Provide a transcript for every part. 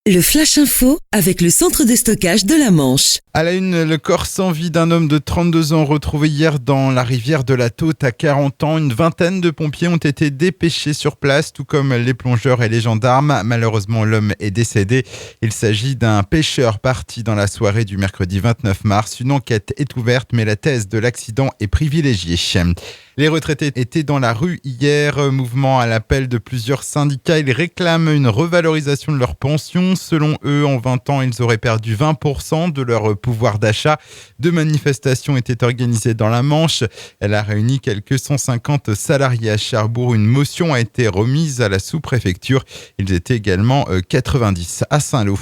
Le Flash Info avec le centre de stockage de la Manche. À la une, le corps sans vie d'un homme de 32 ans retrouvé hier dans la rivière de la Taute à 40 ans. Une vingtaine de pompiers ont été dépêchés sur place, tout comme les plongeurs et les gendarmes. Malheureusement, l'homme est décédé. Il s'agit d'un pêcheur parti dans la soirée du mercredi 29 mars. Une enquête est ouverte, mais la thèse de l'accident est privilégiée. Les retraités étaient dans la rue hier, mouvement à l'appel de plusieurs syndicats. Ils réclament une revalorisation de leur pension. Selon eux, en 20 ans, ils auraient perdu 20% de leur pouvoir d'achat. 2 manifestations étaient organisées dans la Manche. Elle a réuni quelques 150 salariés à Cherbourg. Une motion a été remise à la sous-préfecture. Ils étaient également 90 à Saint-Lô.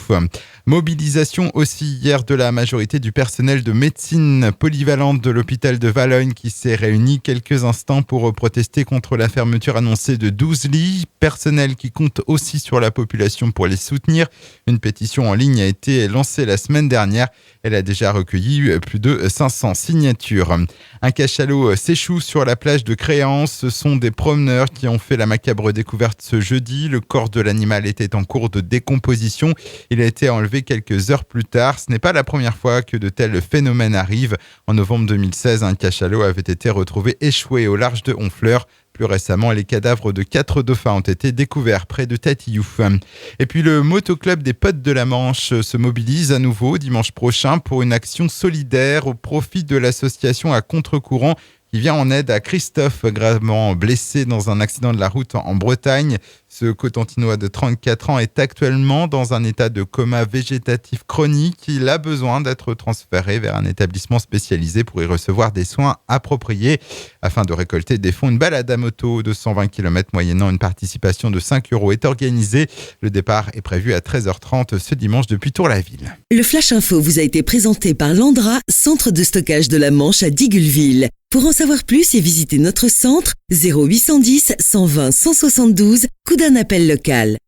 Mobilisation aussi hier de la majorité du personnel de médecine polyvalente de l'hôpital de Valognes qui s'est réuni quelques instants pour protester contre la fermeture annoncée de 12 lits. Personnel qui compte aussi sur la population pour les soutenir. Une pétition en ligne a été lancée la semaine dernière. Elle a déjà recueilli plus de 500 signatures. Un cachalot s'échoue sur la plage de Créance. Ce sont des promeneurs qui ont fait la macabre découverte ce jeudi. Le corps de l'animal était en cours de décomposition. Il a été enlevé quelques heures plus tard. Ce n'est pas la première fois que de tels phénomènes arrivent. En novembre 2016, un cachalot avait été retrouvé échoué au large de Honfleur. Plus récemment, les cadavres de 4 dauphins ont été découverts près de Tatillou. Et puis le motoclub des Potes de la Manche se mobilise à nouveau dimanche prochain pour une action solidaire au profit de l'association à contre-courant qui vient en aide à Christophe, gravement blessé dans un accident de la route en Bretagne. Ce Cotentinois de 34 ans est actuellement dans un état de coma végétatif chronique. Il a besoin d'être transféré vers un établissement spécialisé pour y recevoir des soins appropriés. Afin de récolter des fonds, une balade à moto de 120 km moyennant une participation de 5 € est organisée. Le départ est prévu à 13h30 ce dimanche depuis Tour-la-Ville. Le Flash Info vous a été présenté par Landra, centre de stockage de la Manche à Digulville. Pour en savoir plus et visiter notre centre, 0810 120 172, coup d'un appel local.